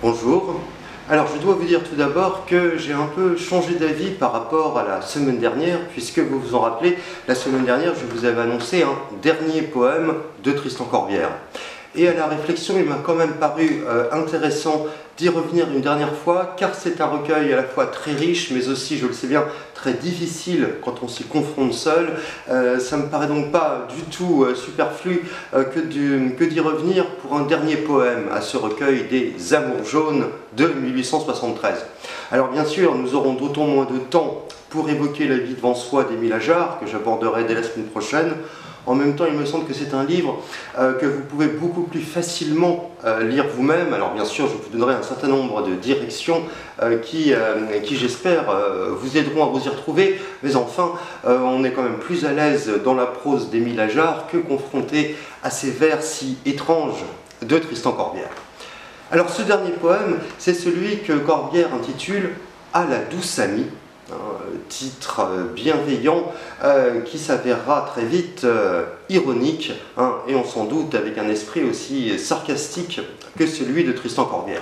Bonjour. Alors je dois vous dire tout d'abord que j'ai un peu changé d'avis par rapport à la semaine dernière, puisque vous vous en rappelez, la semaine dernière je vous avais annoncé un dernier poème de Tristan Corbière. Et à la réflexion, il m'a quand même paru intéressant d'y revenir une dernière fois, car c'est un recueil à la fois très riche, mais aussi, je le sais bien, très difficile quand on s'y confronte seul. Ça me paraît donc pas du tout superflu que d'y revenir pour un dernier poème à ce recueil des Amours jaunes de 1873. Alors bien sûr, nous aurons d'autant moins de temps pour évoquer La vie devant soi d'Émile Ajar, que j'aborderai dès la semaine prochaine. En même temps, il me semble que c'est un livre que vous pouvez beaucoup plus facilement lire vous-même. Alors bien sûr, je vous donnerai un certain nombre de directions qui j'espère, vous aideront à vous y retrouver. Mais enfin, on est quand même plus à l'aise dans la prose d'Émile Ajar que confronté à ces vers si étranges de Tristan Corbière. Alors ce dernier poème, c'est celui que Corbière intitule « À la douce amie ». Titre bienveillant qui s'avérera très vite ironique, et on s'en doute avec un esprit aussi sarcastique que celui de Tristan Corbière.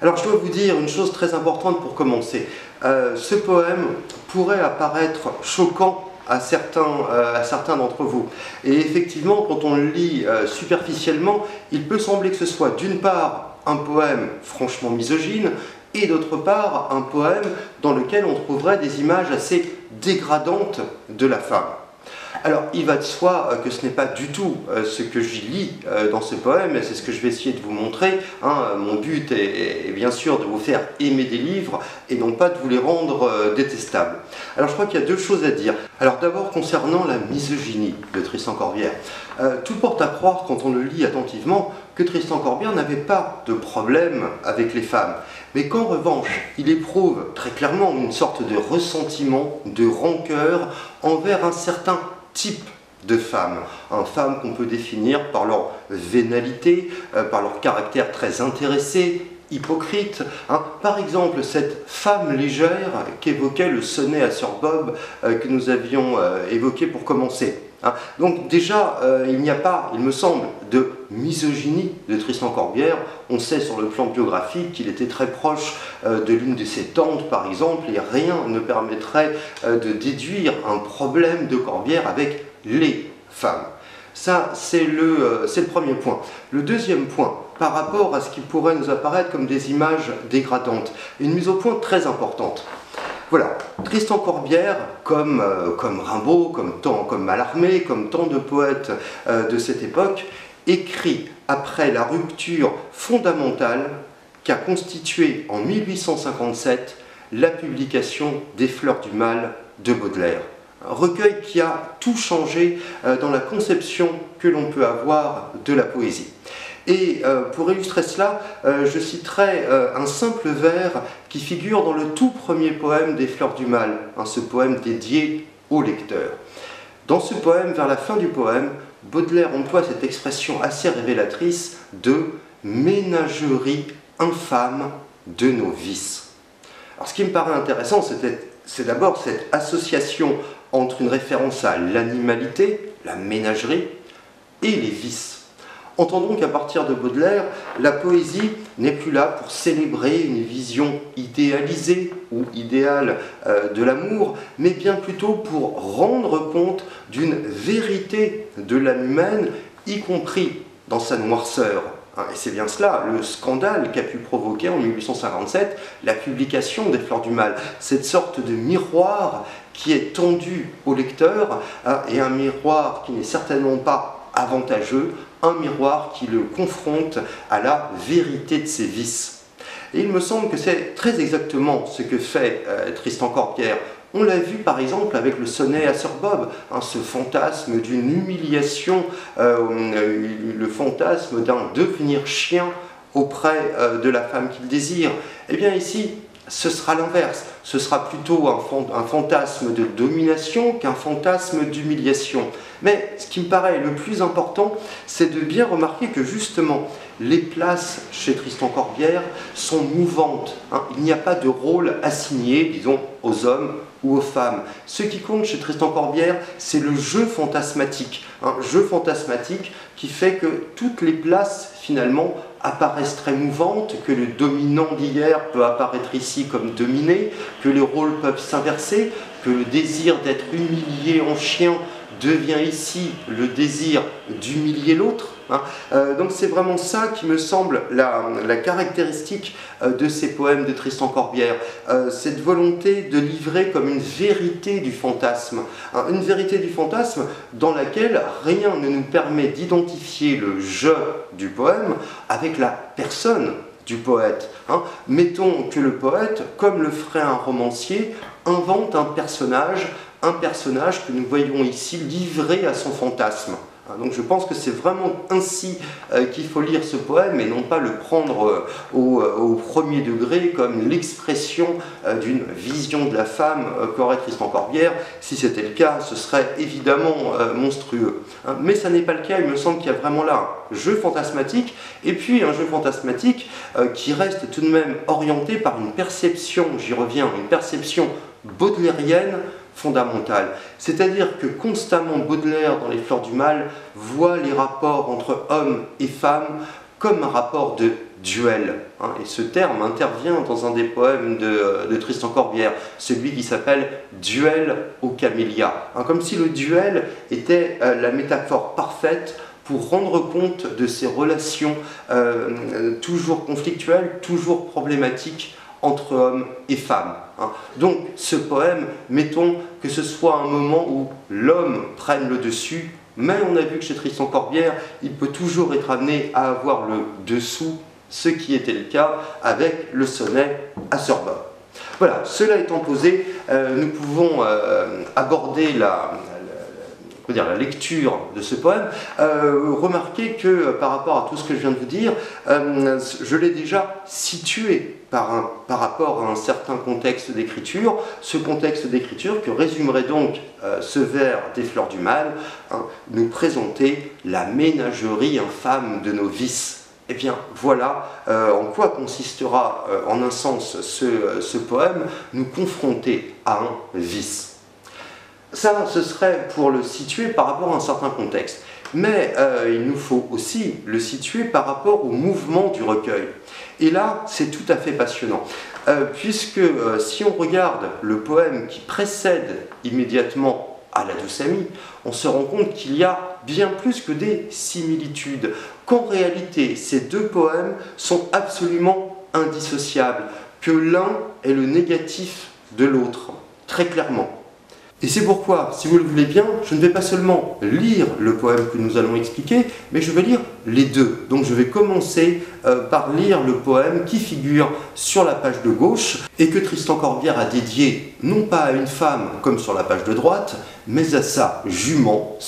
Alors je dois vous dire une chose très importante pour commencer. Ce poème pourrait apparaître choquant à certains d'entre vous. Et effectivement, quand on le lit superficiellement, il peut sembler que ce soit d'une part un poème franchement misogyne, et d'autre part un poème dans lequel on trouverait des images assez dégradantes de la femme. Alors il va de soi que ce n'est pas du tout ce que j'y lis dans ce poème, et c'est ce que je vais essayer de vous montrer. Mon but est bien sûr de vous faire aimer des livres et non pas de vous les rendre détestables. Alors je crois qu'il y a deux choses à dire. Alors d'abord concernant la misogynie de Tristan Corbière. Tout porte à croire quand on le lit attentivement que Tristan Corbière n'avait pas de problème avec les femmes, mais qu'en revanche il éprouve très clairement une sorte de ressentiment, de rancœur envers un certain type de femmes, femmes qu'on peut définir par leur vénalité, par leur caractère très intéressé, hypocrite. Par exemple, cette femme légère qu'évoquait le sonnet à Sir Bob que nous avions évoqué pour commencer. Donc déjà, il n'y a pas, il me semble, de misogynie de Tristan Corbière. On sait sur le plan biographique qu'il était très proche de l'une de ses tantes, par exemple, et rien ne permettrait de déduire un problème de Corbière avec les femmes. Ça, c'est le premier point. Le deuxième point, par rapport à ce qui pourrait nous apparaître comme des images dégradantes, une mise au point très importante. Voilà, Tristan Corbière, comme Rimbaud, comme Mallarmé, comme tant de poètes de cette époque, écrit après la rupture fondamentale qu'a constituée en 1857 la publication des Fleurs du Mal de Baudelaire. Un recueil qui a tout changé dans la conception que l'on peut avoir de la poésie. Et pour illustrer cela, je citerai un simple vers qui figure dans le tout premier poème des Fleurs du Mal, ce poème dédié au lecteur. Dans ce poème, vers la fin du poème, Baudelaire emploie cette expression assez révélatrice de « ménagerie infâme de nos vices ». Alors ce qui me paraît intéressant, c'est d'abord cette association entre une référence à l'animalité, la ménagerie, et les vices. Entendons qu'à partir de Baudelaire, la poésie n'est plus là pour célébrer une vision idéalisée ou idéale de l'amour, mais bien plutôt pour rendre compte d'une vérité de l'âme humaine, y compris dans sa noirceur. Et c'est bien cela, le scandale qu'a pu provoquer en 1857 la publication des Fleurs du Mal. Cette sorte de miroir qui est tendu au lecteur, et un miroir qui n'est certainement pas avantageux, un miroir qui le confronte à la vérité de ses vices. Et il me semble que c'est très exactement ce que fait Tristan Corbière. On l'a vu par exemple avec le sonnet à Sir Bob, ce fantasme d'une humiliation, le fantasme d'un devenir chien auprès de la femme qu'il désire. Eh bien ici, ce sera l'inverse. Ce sera plutôt un fantasme de domination qu'un fantasme d'humiliation. Mais ce qui me paraît le plus important, c'est de bien remarquer que justement, les places chez Tristan Corbière sont mouvantes. Il n'y a pas de rôle assigné, disons, aux hommes ou aux femmes. Ce qui compte chez Tristan Corbière, c'est le jeu fantasmatique. Un jeu fantasmatique qui fait que toutes les places, finalement, apparaissent très mouvantes, que le dominant d'hier peut apparaître ici comme dominé, que les rôles peuvent s'inverser, que le désir d'être humilié en chien devient ici le désir d'humilier l'autre. Donc c'est vraiment ça qui me semble la caractéristique de ces poèmes de Tristan Corbière, cette volonté de livrer comme une vérité du fantasme, une vérité du fantasme dans laquelle rien ne nous permet d'identifier le « je » du poème avec la personne du poète. Mettons que le poète, comme le ferait un romancier, invente un personnage que nous voyons ici livré à son fantasme. Donc je pense que c'est vraiment ainsi qu'il faut lire ce poème et non pas le prendre au premier degré comme l'expression d'une vision de la femme qu'aurait Tristan Corbière. Si c'était le cas, ce serait évidemment monstrueux. Mais ça n'est pas le cas, il me semble qu'il y a vraiment là un jeu fantasmatique, et puis un jeu fantasmatique qui reste tout de même orienté par une perception, j'y reviens, une perception baudelairienne fondamentale. C'est-à-dire que constamment Baudelaire, dans Les Fleurs du Mal, voit les rapports entre hommes et femmes comme un rapport de duel. Et ce terme intervient dans un des poèmes de Tristan Corbière, celui qui s'appelle « Duel aux camélias ». Comme si le duel était la métaphore parfaite pour rendre compte de ces relations toujours conflictuelles, toujours problématiques entre hommes et femmes. Donc ce poème, mettons que ce soit un moment où l'homme prenne le dessus, mais on a vu que chez Tristan Corbière, il peut toujours être amené à avoir le dessous, ce qui était le cas avec le sonnet à Sir Bob. Voilà, cela étant posé, nous pouvons aborder la lecture de ce poème, remarquez que par rapport à tout ce que je viens de vous dire, je l'ai déjà situé par rapport à un certain contexte d'écriture, ce contexte d'écriture que résumerait donc ce vers des Fleurs du Mal, nous présenter la ménagerie infâme de nos vices. Eh bien, voilà en quoi consistera en un sens ce poème, nous confronter à un vice. Ça, ce serait pour le situer par rapport à un certain contexte. Mais il nous faut aussi le situer par rapport au mouvement du recueil. Et là, c'est tout à fait passionnant. Puisque si on regarde le poème qui précède immédiatement à La Douce Amie, on se rend compte qu'il y a bien plus que des similitudes. Qu'en réalité, ces deux poèmes sont absolument indissociables. Que l'un est le négatif de l'autre, très clairement. Et c'est pourquoi, si vous le voulez bien, je ne vais pas seulement lire le poème que nous allons expliquer, mais je vais lire les deux. Donc je vais commencer par lire le poème qui figure sur la page de gauche et que Tristan Corbière a dédié non pas à une femme comme sur la page de droite, mais à sa jument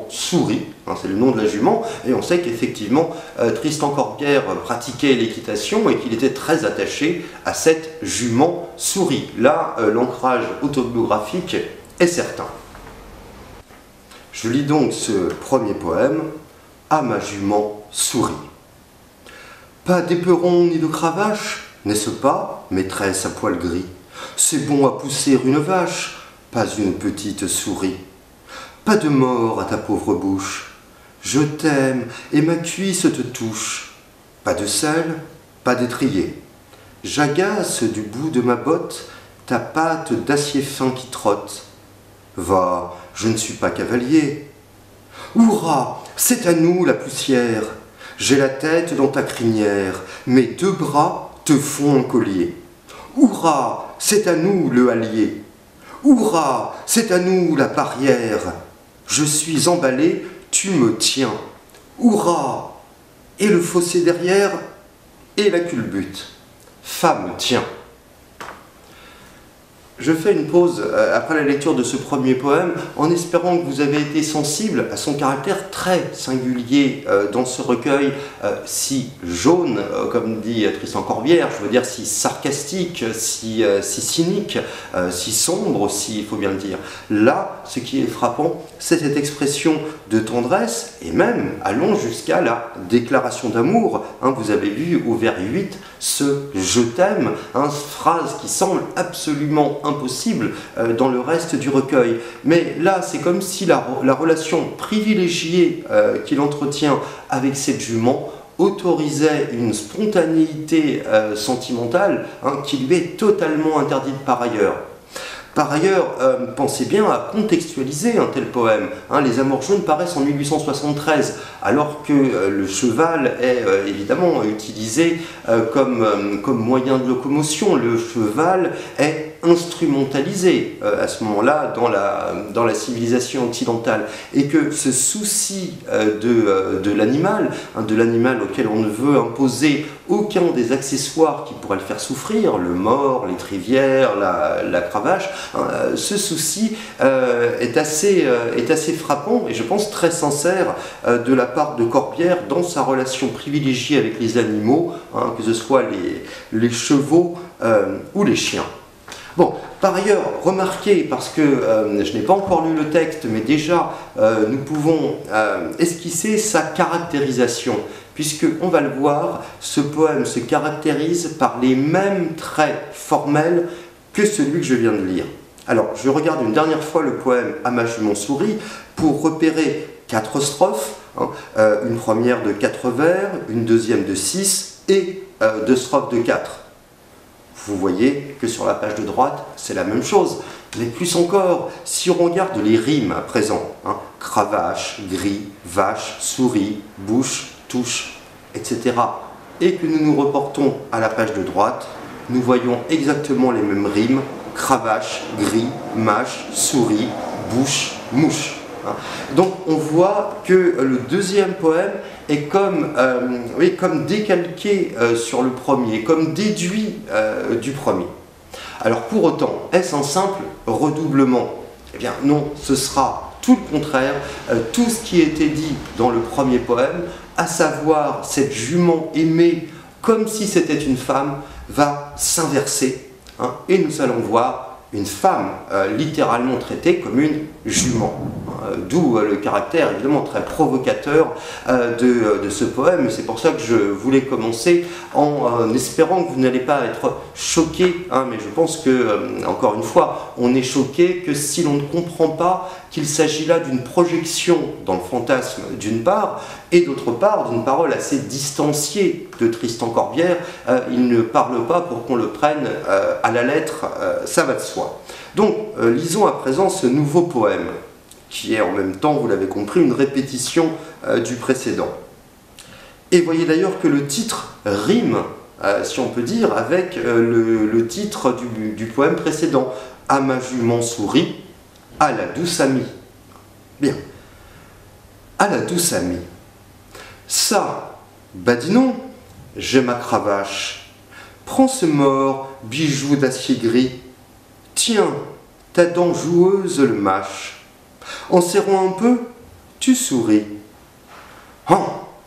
Souris, c'est le nom de la jument, et on sait qu'effectivement Tristan Corbière pratiquait l'équitation et qu'il était très attaché à cette jument Souris. Là, l'ancrage autobiographique est certain. Je lis donc ce premier poème, à ma jument Souris. Pas d'éperon ni de cravache, n'est-ce pas, maîtresse à poil gris? C'est bon à pousser une vache, pas une petite souris. Pas de mort à ta pauvre bouche, je t'aime et ma cuisse te touche. Pas de sel, pas d'étrier. J'agace du bout de ma botte ta patte d'acier fin qui trotte. Va, je ne suis pas cavalier. Hourra, c'est à nous la poussière. J'ai la tête dans ta crinière, mes deux bras te font un collier. Hourra, c'est à nous le hallier. Hourra, c'est à nous la barrière. Je suis emballé, tu me tiens. Hourra, et le fossé derrière, et la culbute. Femme, tiens. Je fais une pause après la lecture de ce premier poème en espérant que vous avez été sensible à son caractère très singulier dans ce recueil, si jaune, comme dit Tristan Corbière, je veux dire si sarcastique, si cynique, si sombre aussi, il faut bien le dire. Là, ce qui est frappant, c'est cette expression de tendresse, et même, allons jusqu'à la déclaration d'amour. Vous avez vu au vers 8, ce « je t'aime », phrase qui semble absolument impossible dans le reste du recueil. Mais là, c'est comme si la relation privilégiée qu'il entretient avec cette jument autorisait une spontanéité sentimentale qui lui est totalement interdite par ailleurs. Par ailleurs, pensez bien à contextualiser un tel poème. Les Amours jaunes paraissent en 1873, alors que le cheval est évidemment utilisé comme moyen de locomotion. Le cheval est instrumentalisé à ce moment-là dans la civilisation occidentale, et que ce souci de l'animal auquel on ne veut imposer aucun des accessoires qui pourraient le faire souffrir, le mors, l'étrivière, la cravache, ce souci est assez frappant et je pense très sincère de la part de Corbière dans sa relation privilégiée avec les animaux, que ce soit les chevaux ou les chiens. Bon, par ailleurs, remarquez, parce que je n'ai pas encore lu le texte, mais déjà nous pouvons esquisser sa caractérisation, puisque on va le voir, ce poème se caractérise par les mêmes traits formels que celui que je viens de lire. Alors, je regarde une dernière fois le poème « À ma jument souris » pour repérer 4 strophes, une première de 4 vers, une deuxième de 6 et 2 strophes de 4. Vous voyez que sur la page de droite, c'est la même chose. Mais plus encore, si on regarde les rimes à présent, cravache, gris, vache, souris, bouche, touche, etc., et que nous nous reportons à la page de droite, nous voyons exactement les mêmes rimes, cravache, gris, mâche, souris, bouche, mouche. Donc on voit que le deuxième poème est comme décalqué sur le premier, comme déduit du premier. Alors pour autant, est-ce un simple redoublement? Eh bien non, ce sera tout le contraire, tout ce qui était dit dans le premier poème, à savoir cette jument aimée comme si c'était une femme, va s'inverser, et nous allons voir une femme littéralement traitée comme une jument. D'où le caractère évidemment très provocateur de ce poème. C'est pour ça que je voulais commencer en espérant que vous n'allez pas être choqués, mais je pense que, encore une fois, on est choqué que si l'on ne comprend pas qu'il s'agit là d'une projection dans le fantasme d'une part, et d'autre part d'une parole assez distanciée de Tristan Corbière. Il ne parle pas pour qu'on le prenne à la lettre, ça va de soi. Donc lisons à présent ce nouveau poème, qui est en même temps, vous l'avez compris, une répétition du précédent. Et voyez d'ailleurs que le titre rime, si on peut dire, avec le titre du poème précédent. « À ma jument souris, à la douce amie ». Bien. À la douce amie. Ça, bah dis non, j'ai ma cravache. Prends ce mort, bijou d'acier gris. Tiens, ta dent joueuse le mâche. En serrant un peu, tu souris.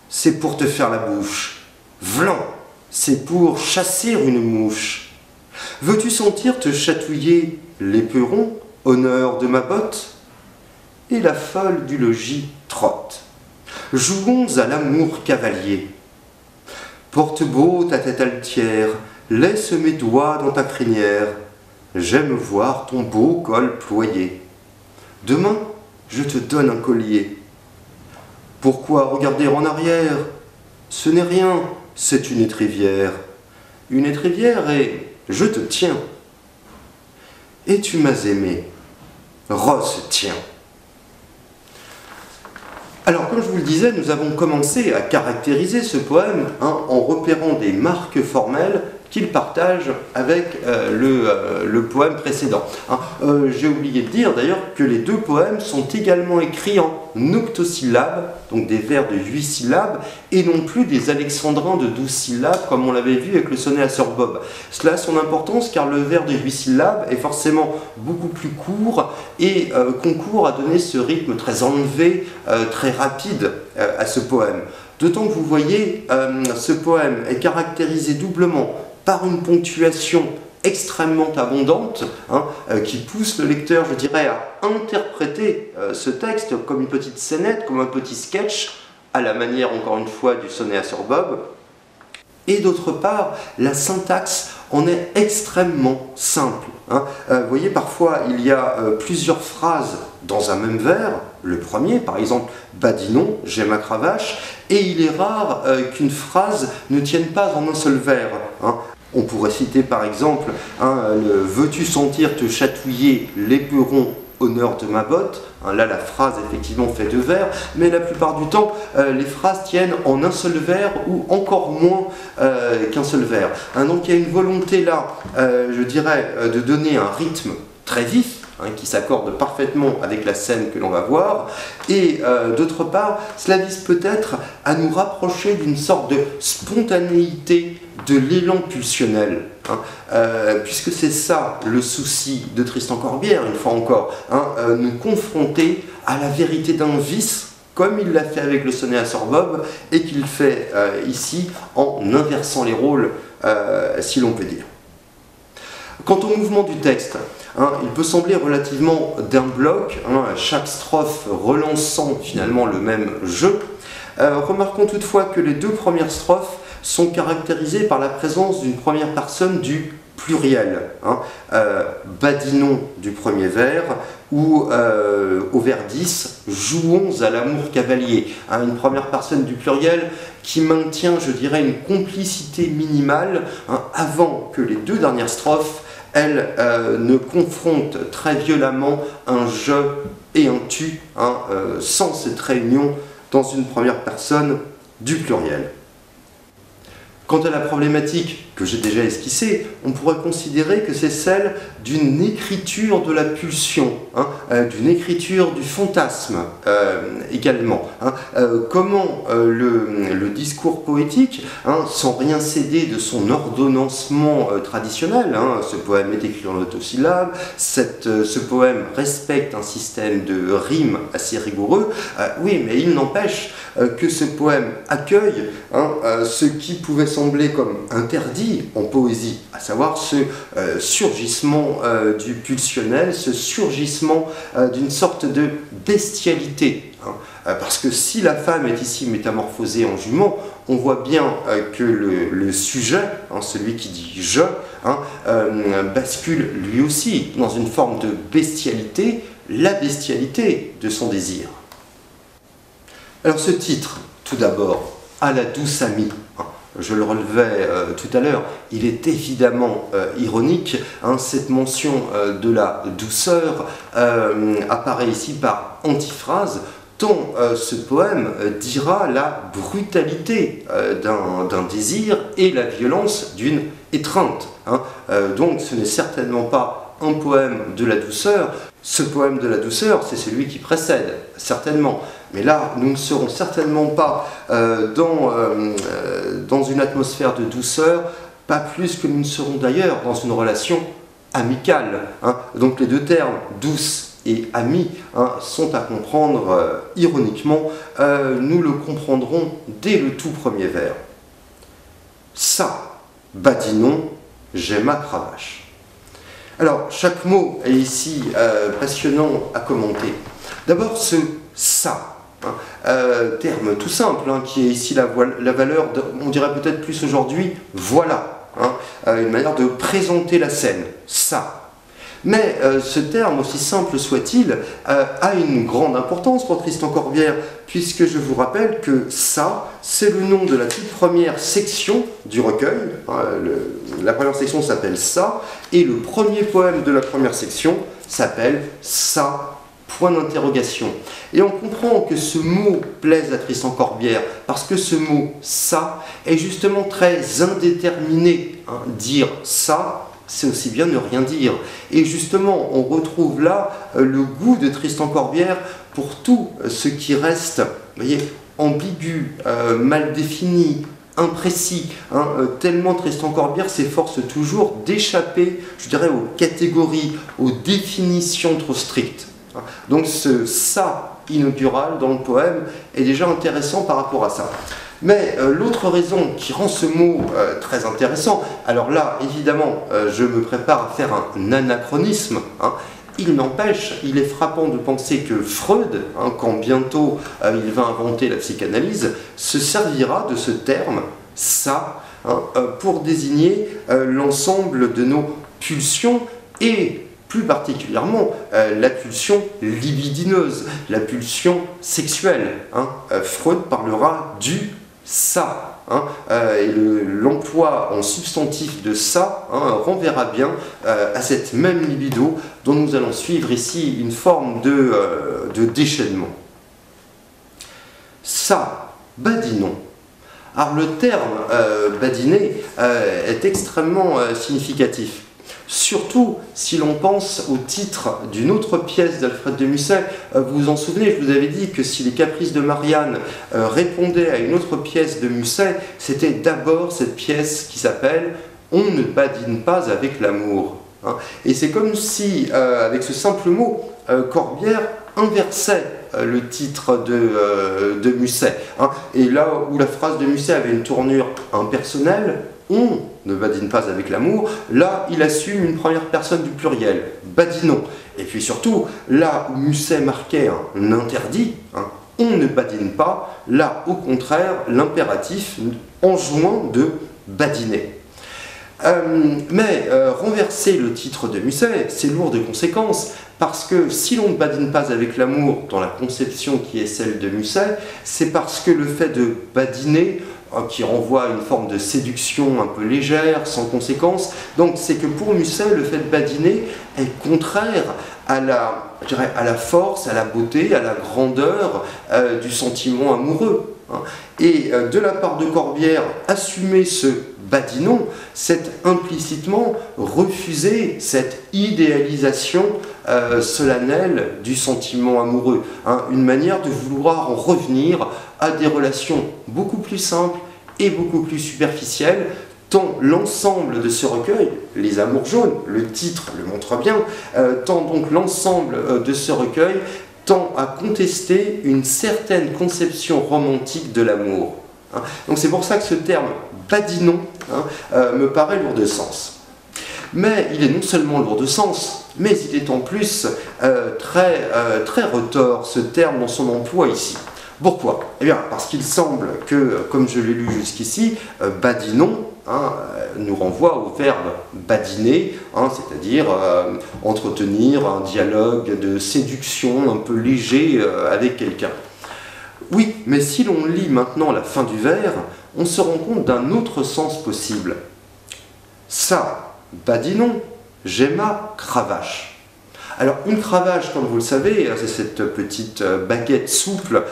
C'est pour te faire la bouche. Vlan, c'est pour chasser une mouche. Veux-tu sentir te chatouiller l'éperon, honneur de ma botte? Et la folle du logis trotte. Jouons à l'amour cavalier. Porte beau ta tête altière, laisse mes doigts dans ta crinière. J'aime voir ton beau col ployé. Demain, je te donne un collier. Pourquoi regarder en arrière? Ce n'est rien, c'est une étrivière. Une étrivière et je te tiens. Et tu m'as aimé. Rosse, tiens. Alors, comme je vous le disais, nous avons commencé à caractériser ce poème en repérant des marques formelles qu'il partage avec le poème précédent. J'ai oublié de dire d'ailleurs que les deux poèmes sont également écrits en octosyllabes, donc des vers de 8 syllabes, et non plus des alexandrins de 12 syllabes comme on l'avait vu avec le sonnet à Sir Bob. Cela a son importance car le vers de 8 syllabes est forcément beaucoup plus court et concourt à donner ce rythme très enlevé, très rapide à ce poème. D'autant que vous voyez, ce poème est caractérisé doublement par une ponctuation extrêmement abondante, qui pousse le lecteur, je dirais, à interpréter ce texte comme une petite scénette, comme un petit sketch, à la manière, encore une fois, du sonnet à Sir Bob. Et d'autre part, la syntaxe on est extrêmement simple. Vous voyez, parfois, il y a plusieurs phrases dans un même vers. Le premier, par exemple, « Badinons, j'ai ma cravache », et il est rare qu'une phrase ne tienne pas en un seul vers. On pourrait citer, par exemple, le « Veux-tu sentir te chatouiller l'éperon honneur de ma botte ». Là, la phrase, effectivement, fait 2 vers, mais la plupart du temps, les phrases tiennent en un seul vers ou encore moins qu'un seul vers. Donc, il y a une volonté là, je dirais, de donner un rythme très vif, qui s'accorde parfaitement avec la scène que l'on va voir, et d'autre part, cela vise peut-être à nous rapprocher d'une sorte de spontanéité de l'élan pulsionnel, puisque c'est ça le souci de Tristan Corbière, une fois encore, nous confronter à la vérité d'un vice, comme il l'a fait avec le sonnet à Sir Bob, et qu'il fait ici en inversant les rôles, si l'on peut dire. Quant au mouvement du texte, il peut sembler relativement d'un bloc, chaque strophe relançant finalement le même jeu. Remarquons toutefois que les 2 premières strophes sont caractérisées par la présence d'une première personne du pluriel. Badinons du premier vers, ou au vers 10, jouons à l'amour cavalier. Une première personne du pluriel qui maintient, je dirais, une complicité minimale avant que les 2 dernières strophes elle ne confronte très violemment un je et un tu, sans cette réunion dans une première personne du pluriel. Quant à la problématique que j'ai déjà esquissée, on pourrait considérer que c'est celle d'une écriture de la pulsion, d'une écriture du fantasme également. Comment le discours poétique, sans rien céder de son ordonnancement traditionnel, ce poème est écrit en autosyllabes, ce poème respecte un système de rimes assez rigoureux, oui, mais il n'empêche que ce poème accueille ce qui pouvait sembler comme interdit en poésie, à savoir ce surgissement du pulsionnel, ce surgissement d'une sorte de bestialité. Parce que si la femme est ici métamorphosée en jument, on voit bien que le sujet, celui qui dit « je », bascule lui aussi dans une forme de bestialité, la bestialité de son désir. Alors ce titre, tout d'abord, « À la douce amie », je le relevais tout à l'heure, il est évidemment ironique. Cette mention de la douceur apparaît ici par antiphrase, tant ce poème dira la brutalité d'un désir et la violence d'une étreinte. Donc ce n'est certainement pas un poème de la douceur. Ce poème de la douceur, c'est celui qui précède, certainement. Mais là, nous ne serons certainement pas dans une atmosphère de douceur, pas plus que nous ne serons d'ailleurs dans une relation amicale. Donc les 2 termes, douce et ami, sont à comprendre ironiquement. Nous le comprendrons dès le tout premier vers. Ça, badinons, j'ai ma cravache. Alors, chaque mot est ici passionnant à commenter. D'abord, ce « ça », terme tout simple, qui est ici la valeur, on dirait peut-être plus aujourd'hui « voilà », une manière de présenter la scène, « ça ». Mais ce terme, aussi simple soit-il, a une grande importance pour Tristan Corbière, puisque je vous rappelle que ça, c'est le nom de la toute première section du recueil. La première section s'appelle ça, et le premier poème de la première section s'appelle ça, point d'interrogation. Et on comprend que ce mot plaise à Tristan Corbière, parce que ce mot ça est justement très indéterminé. Dire ça, c'est aussi bien ne rien dire. Et justement, on retrouve là le goût de Tristan Corbière pour tout ce qui reste, vous voyez, ambigu, mal défini, imprécis. Tellement Tristan Corbière s'efforce toujours d'échapper, je dirais, aux catégories, aux définitions trop strictes. Donc ce « ça » inaugural dans le poème est déjà intéressant par rapport à ça. Mais l'autre raison qui rend ce mot très intéressant, alors là, évidemment, je me prépare à faire un anachronisme, il n'empêche, il est frappant de penser que Freud, quand bientôt il va inventer la psychanalyse, se servira de ce terme « ça » hein, pour désigner l'ensemble de nos pulsions et plus particulièrement la pulsion libidineuse, la pulsion sexuelle. Hein. Freud parlera du ça. Hein, et l'emploi en substantif de ça renverra bien à cette même libido dont nous allons suivre ici une forme de déchaînement. Ça, badinons. Alors le terme badiner est extrêmement significatif. Surtout si l'on pense au titre d'une autre pièce d'Alfred de Musset. Vous vous en souvenez, je vous avais dit que si les Caprices de Marianne répondaient à une autre pièce de Musset, c'était d'abord cette pièce qui s'appelle « On ne badine pas avec l'amour ». Et c'est comme si, avec ce simple mot, Corbière inversait le titre de Musset. Et là où la phrase de Musset avait une tournure impersonnelle, on ne badine pas avec l'amour, là il assume une première personne du pluriel, badinons. Et puis surtout, là où Musset marquait un interdit, on ne badine pas, là au contraire l'impératif enjoint de badiner. Mais renverser le titre de Musset, c'est lourd de conséquences, parce que si l'on ne badine pas avec l'amour dans la conception qui est celle de Musset, c'est parce que le fait de badiner, qui renvoie à une forme de séduction un peu légère, sans conséquence, donc c'est que pour Musset, le fait de badiner est contraire à la force, à la beauté, à la grandeur du sentiment amoureux. Et de la part de Corbière, assumer ce badinons, c'est implicitement refuser cette idéalisation solennelle du sentiment amoureux, une manière de vouloir en revenir à des relations beaucoup plus simples et beaucoup plus superficielles, tant l'ensemble de ce recueil, Les Amours jaunes, le titre le montre bien, tant donc l'ensemble de ce recueil tend à contester une certaine conception romantique de l'amour. Donc c'est pour ça que ce terme badinons me paraît lourd de sens. Mais il est non seulement lourd de sens, mais il est en plus très retors, ce terme dans son emploi ici. Pourquoi? Eh bien, parce qu'il semble que, comme je l'ai lu jusqu'ici, badinons nous renvoie au verbe badiner, c'est-à-dire entretenir un dialogue de séduction un peu léger avec quelqu'un. Oui, mais si l'on lit maintenant la fin du vers, on se rend compte d'un autre sens possible. Ça, badinons, j'ai ma cravache. Alors une cravache, comme vous le savez, c'est cette petite baguette souple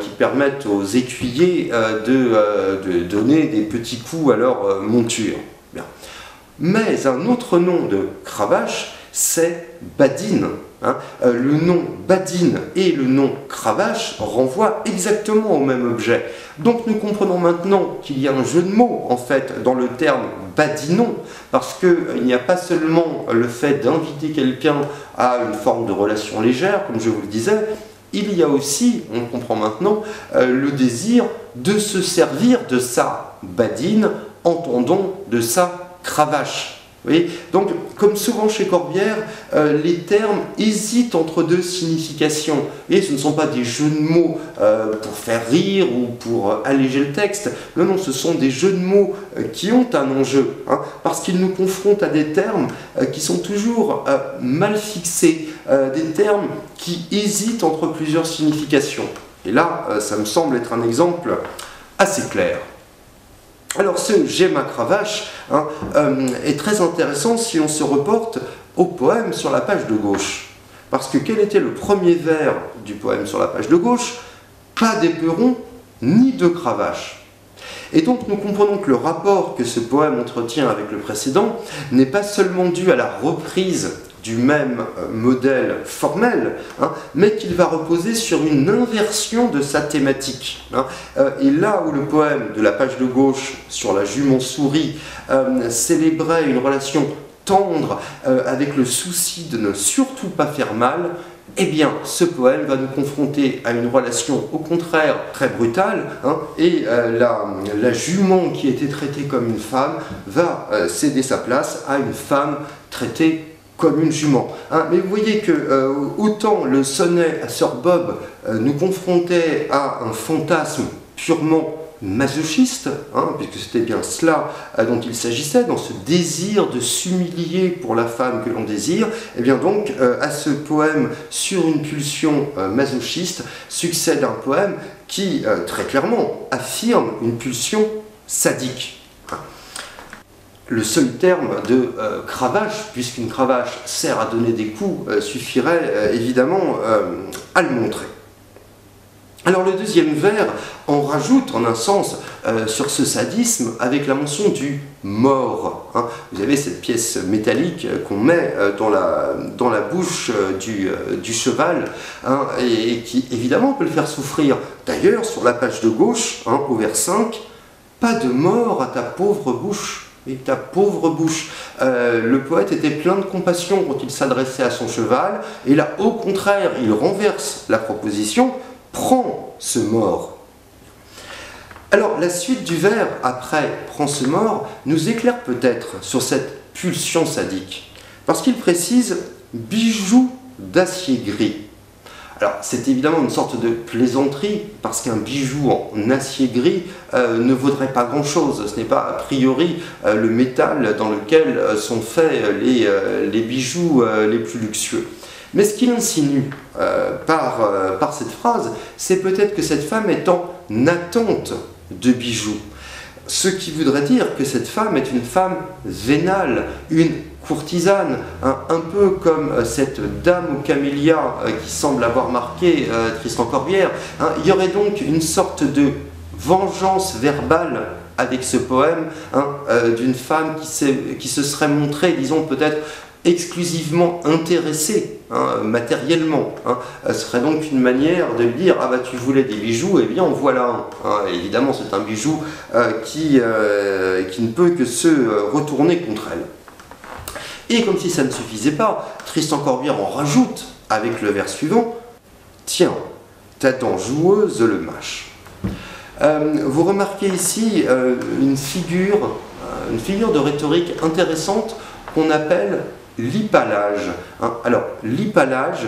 qui permet aux écuyers de donner des petits coups à leur monture. Bien. Mais un autre nom de cravache, c'est badine. Le nom badine et le nom cravache renvoient exactement au même objet. Donc nous comprenons maintenant qu'il y a un jeu de mots en fait dans le terme badinons, parce qu'il n'y a pas seulement le fait d'inviter quelqu'un à une forme de relation légère, comme je vous le disais, il y a aussi, on comprend maintenant, le désir de se servir de sa badine, entendons de sa cravache. Vous voyez, donc, comme souvent chez Corbière, les termes hésitent entre deux significations. Et ce ne sont pas des jeux de mots pour faire rire ou pour alléger le texte. Non, non, ce sont des jeux de mots qui ont un enjeu, parce qu'ils nous confrontent à des termes qui sont toujours mal fixés, des termes qui hésitent entre plusieurs significations. Et là, ça me semble être un exemple assez clair. Alors ce « j'ai ma cravache » est très intéressant si on se reporte au poème sur la page de gauche. Parce que quel était le premier vers du poème sur la page de gauche? Pas d'éperon ni de cravache. Et donc nous comprenons que le rapport que ce poème entretient avec le précédent n'est pas seulement dû à la reprise du même modèle formel, mais qu'il va reposer sur une inversion de sa thématique. Et là où le poème de la page de gauche sur la jument souris célébrait une relation tendre avec le souci de ne surtout pas faire mal, eh bien, ce poème va nous confronter à une relation, au contraire, très brutale, et la jument qui était traitée comme une femme va céder sa place à une femme traitée comme une jument. Mais vous voyez que autant le sonnet à Sir Bob nous confrontait à un fantasme purement masochiste, puisque c'était bien cela dont il s'agissait, dans ce désir de s'humilier pour la femme que l'on désire, et bien donc à ce poème sur une pulsion masochiste succède un poème qui très clairement affirme une pulsion sadique. Le seul terme de cravache, puisqu'une cravache sert à donner des coups, suffirait évidemment à le montrer. Alors le deuxième vers en rajoute en un sens sur ce sadisme avec la mention du mort. Vous avez cette pièce métallique qu'on met dans la bouche du cheval et qui évidemment peut le faire souffrir. D'ailleurs sur la page de gauche, au vers 5, « Pas de mort à ta pauvre bouche ». Et ta pauvre bouche. Le poète était plein de compassion quand il s'adressait à son cheval, et là, au contraire, il renverse la proposition, prends ce mort. Alors, la suite du vers, après prends ce mort, nous éclaire peut-être sur cette pulsion sadique, parce qu'il précise bijou d'acier gris. Alors, c'est évidemment une sorte de plaisanterie, parce qu'un bijou en acier gris ne vaudrait pas grand-chose. Ce n'est pas a priori le métal dans lequel sont faits les bijoux les plus luxueux. Mais ce qu'il insinue par cette phrase, c'est peut-être que cette femme est en attente de bijoux. Ce qui voudrait dire que cette femme est une femme vénale, une courtisane, un peu comme cette dame aux camélias qui semble avoir marqué Tristan Corbière. Il y aurait donc une sorte de vengeance verbale avec ce poème d'une femme qui se serait montrée, disons peut-être, exclusivement intéressée matériellement. Ce serait donc une manière de lui dire « Ah bah tu voulais des bijoux, eh bien en voilà un ». Évidemment c'est un bijou qui ne peut que se retourner contre elle. Et comme si ça ne suffisait pas, Tristan Corbière en rajoute avec le vers suivant « Tiens, ta dent joueuse le mâche ». Vous remarquez ici une figure de rhétorique intéressante qu'on appelle l'hypallage. Alors, l'hypallage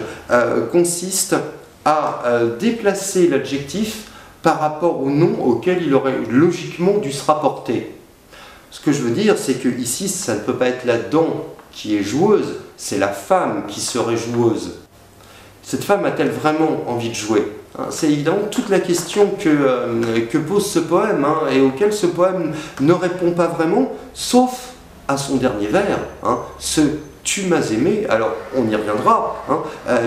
consiste à déplacer l'adjectif par rapport au nom auquel il aurait logiquement dû se rapporter. Ce que je veux dire, c'est que ici, ça ne peut pas être la dent qui est joueuse, c'est la femme qui serait joueuse. Cette femme a-t-elle vraiment envie de jouer? C'est évidemment toute la question que pose ce poème, et auquel ce poème ne répond pas vraiment, sauf à son dernier vers, ce « tu m'as aimé », alors on y reviendra,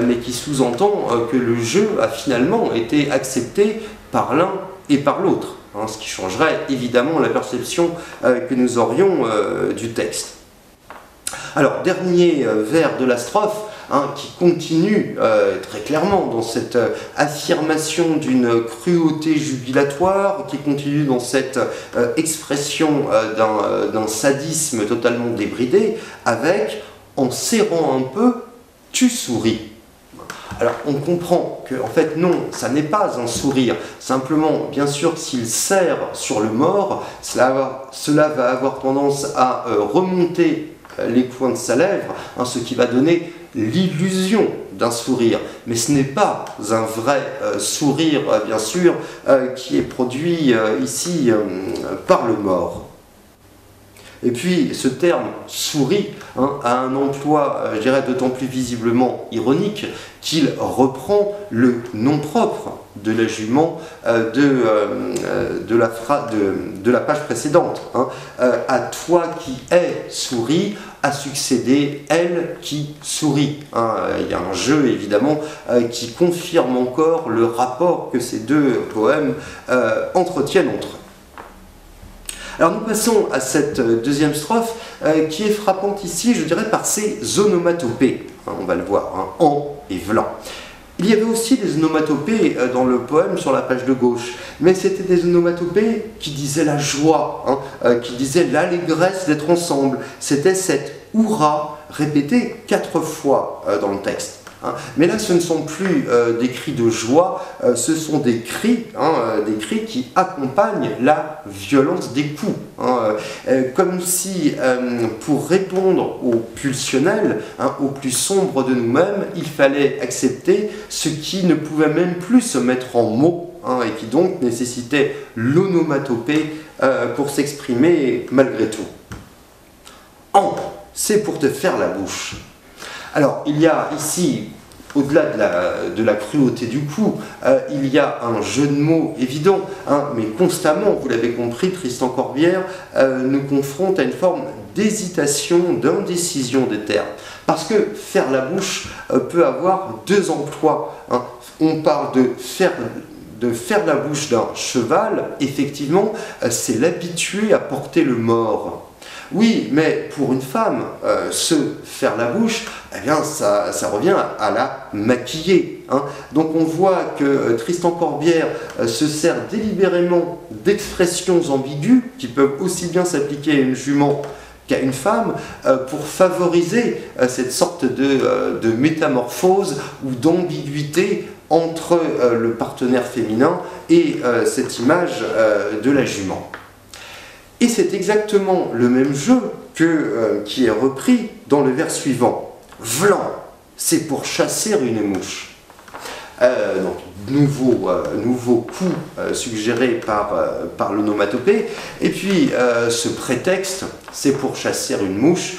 mais qui sous-entend que le jeu a finalement été accepté par l'un et par l'autre, ce qui changerait évidemment la perception que nous aurions du texte. Alors, dernier vers de la strophe, qui continue très clairement dans cette affirmation d'une cruauté jubilatoire, qui continue dans cette expression d'un sadisme totalement débridé, avec « en serrant un peu, tu souris ». Alors on comprend que, en fait, non, ça n'est pas un sourire. Simplement, bien sûr, s'il serre sur le mort, cela va avoir tendance à remonter les coins de sa lèvre, ce qui va donner l'illusion d'un sourire. Mais ce n'est pas un vrai sourire, bien sûr, qui est produit ici par le mort. Et puis, ce terme « souris » a un emploi, je dirais, d'autant plus visiblement ironique qu'il reprend le nom propre de la jument de la page précédente. À toi qui es souris, a succédé elle qui sourit. Il y a un jeu, évidemment, qui confirme encore le rapport que ces deux poèmes entretiennent entre eux. Alors nous passons à cette deuxième strophe qui est frappante ici, je dirais, par ses onomatopées. On va le voir, en et vlan. Il y avait aussi des onomatopées dans le poème sur la page de gauche, mais c'était des onomatopées qui disaient la joie, qui disaient l'allégresse d'être ensemble. C'était cette « hurrah » répété 4 fois dans le texte. Mais là, ce ne sont plus des cris de joie, ce sont des cris qui accompagnent la violence des coups. Comme si, pour répondre au pulsionnel, au plus sombre de nous-mêmes, il fallait accepter ce qui ne pouvait même plus se mettre en mots, hein, et qui donc nécessitait l'onomatopée pour s'exprimer malgré tout. En, c'est pour te faire la bouche. Alors, il y a ici, au-delà de la cruauté du coup, il y a un jeu de mots évident, hein, mais constamment, vous l'avez compris, Tristan Corbière nous confronte à une forme d'hésitation, d'indécision des termes. Parce que faire la bouche peut avoir deux emplois. Hein. On parle de faire la bouche d'un cheval, effectivement, c'est l'habituer à porter le mors. Oui, mais pour une femme, se faire la bouche, eh bien, ça revient à la maquiller. Hein. Donc on voit que Tristan Corbière se sert délibérément d'expressions ambiguës, qui peuvent aussi bien s'appliquer à une jument qu'à une femme, pour favoriser cette sorte de métamorphose ou d'ambiguïté entre le partenaire féminin et cette image de la jument. Et c'est exactement le même jeu qui est repris dans le vers suivant. Vlan, c'est pour chasser une mouche. Donc, nouveau coup suggéré par l'onomatopée. Et puis, ce prétexte, c'est pour chasser une mouche.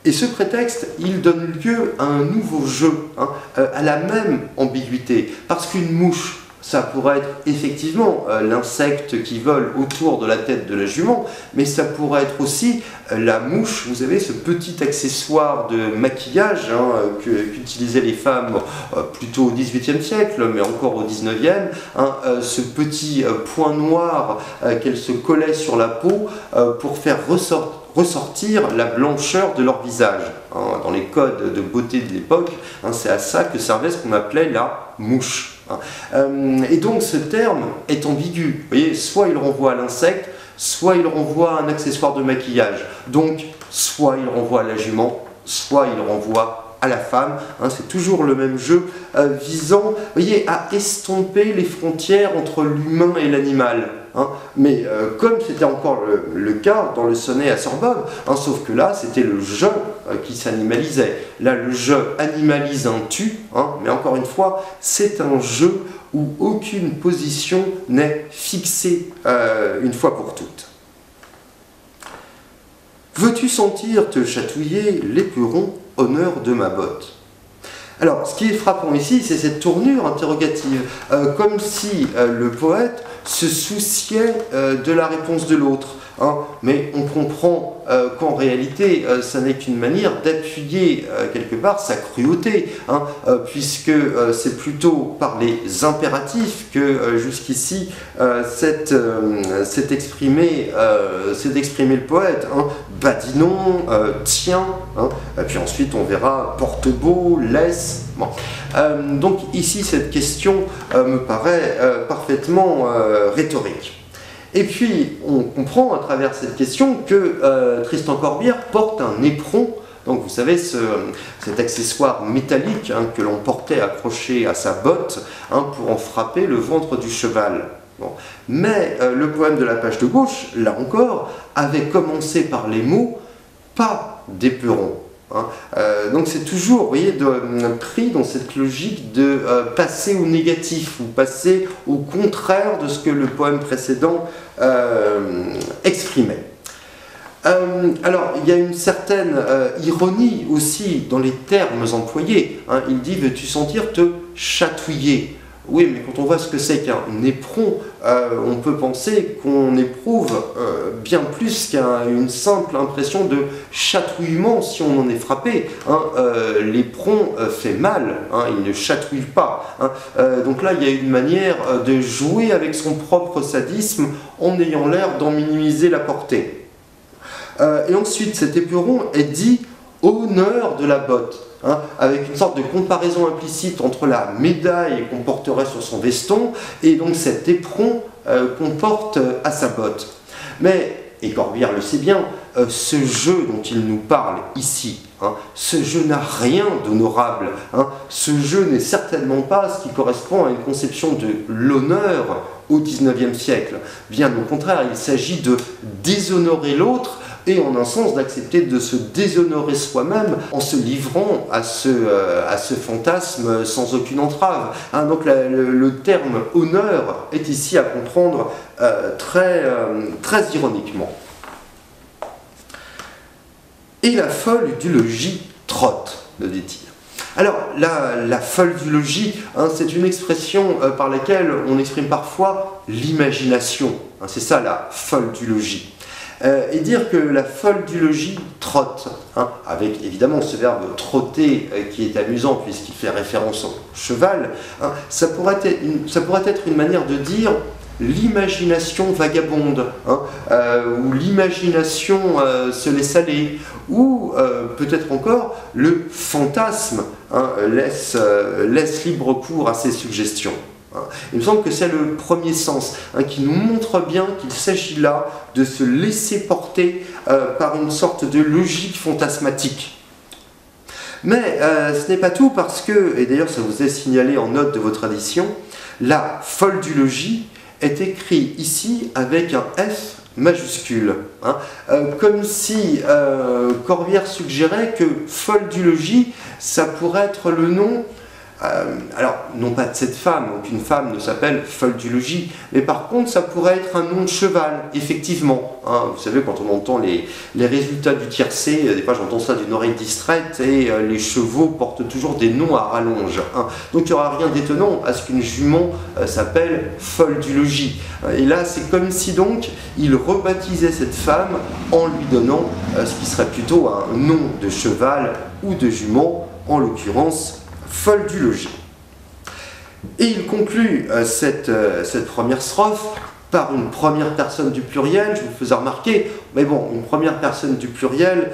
Et ce prétexte, il donne lieu à un nouveau jeu, hein, à la même ambiguïté. Parce qu'une mouche, ça pourrait être effectivement l'insecte qui vole autour de la tête de la jument, mais ça pourrait être aussi la mouche, vous savez, ce petit accessoire de maquillage hein, qu'utilisaient les femmes plutôt au XVIIIe siècle, mais encore au XIXe, hein, ce petit point noir qu'elles se collaient sur la peau pour faire ressortir la blancheur de leur visage. Hein, dans les codes de beauté de l'époque, hein, c'est à ça que servait ce qu'on appelait la mouche. Et donc ce terme est ambigu. Vous voyez, soit il renvoie à l'insecte, soit il renvoie à un accessoire de maquillage. Donc, soit il renvoie à la jument, soit il renvoie à la femme. Hein, c'est toujours le même jeu visant, vous voyez, à estomper les frontières entre l'humain et l'animal. Hein. Mais comme c'était encore le cas dans le sonnet à Sorbonne, hein, sauf que là c'était le je qui s'animalisait. Là le je animalise un tu, hein, mais encore une fois c'est un jeu où aucune position n'est fixée une fois pour toutes. Veux-tu sentir te chatouiller l'éperon, honneur de ma botte? Alors, ce qui est frappant ici, c'est cette tournure interrogative, comme si le poète se souciait de la réponse de l'autre. Hein, mais on comprend qu'en réalité, ça n'est qu'une manière d'appuyer quelque part sa cruauté, hein, puisque c'est plutôt par les impératifs que jusqu'ici s'est exprimé le poète. Hein, Badinons, tiens, hein, et puis ensuite on verra porte-beau, laisse. Bon. Donc ici cette question me paraît parfaitement rhétorique. Et puis on comprend à travers cette question que Tristan Corbière porte un éperon. Donc vous savez, cet accessoire métallique hein, que l'on portait accroché à sa botte hein, pour en frapper le ventre du cheval. Bon. Mais le poème de la page de gauche, là encore, avait commencé par les mots « pas d'éperon ». Hein. Donc c'est toujours, vous voyez, pris dans cette logique de passer au négatif ou passer au contraire de ce que le poème précédent exprimait. Alors, il y a une certaine ironie aussi dans les termes employés. Hein. Il dit « veux-tu sentir te chatouiller ?» Oui, mais quand on voit ce que c'est qu'un éperon, on peut penser qu'on éprouve bien plus qu'une simple impression de chatouillement si on en est frappé. Hein. L'éperon fait mal, hein, il ne chatouille pas. Hein. Donc là, il y a une manière de jouer avec son propre sadisme en ayant l'air d'en minimiser la portée. Et ensuite, cet éperon est dit « honneur de la botte ». Hein, avec une sorte de comparaison implicite entre la médaille qu'on porterait sur son veston et donc cet éperon qu'on porte à sa botte. Mais, et Corbière le sait bien, ce jeu dont il nous parle ici, hein, ce jeu n'a rien d'honorable. Hein, ce jeu n'est certainement pas ce qui correspond à une conception de l'honneur au XIXe siècle. Bien au contraire, il s'agit de déshonorer l'autre et en un sens d'accepter de se déshonorer soi-même en se livrant à ce fantasme sans aucune entrave. Hein, donc le terme honneur est ici à comprendre très ironiquement. Et la folle du logis trotte, nous dit-il. Alors, la folle du logis, hein, c'est une expression par laquelle on exprime parfois l'imagination. Hein, c'est ça la folle du logis. Et dire que la folle du logis trotte, hein, avec évidemment ce verbe trotter qui est amusant puisqu'il fait référence au cheval, hein, ça pourrait être une manière de dire l'imagination vagabonde, hein, ou l'imagination se laisse aller, ou peut-être encore le fantasme, hein, laisse libre cours à ses suggestions. Hein. Il me semble que c'est le premier sens, hein, qui nous montre bien qu'il s'agit là de se laisser porter par une sorte de logique fantasmatique. Mais ce n'est pas tout parce que, et d'ailleurs ça vous est signalé en note de vos traditions, la folle du logis est écrit ici avec un F majuscule, hein, comme si Corbière suggérait que folle du logis, ça pourrait être le nom, alors non pas de cette femme, aucune femme ne s'appelle folle du logis, mais par contre ça pourrait être un nom de cheval, effectivement. Hein, vous savez, quand on entend les résultats du tiercé, des fois j'entends ça d'une oreille distraite, et les chevaux portent toujours des noms à rallonge. Hein. Donc il n'y aura rien d'étonnant à ce qu'une jument s'appelle folle du logis. Et là c'est comme si donc il rebaptisait cette femme en lui donnant ce qui serait plutôt un nom de cheval ou de jument, en l'occurrence folle du logis. Et il conclut cette première strophe par une première personne du pluriel. Je vous faisais remarquer, mais bon, une première personne du pluriel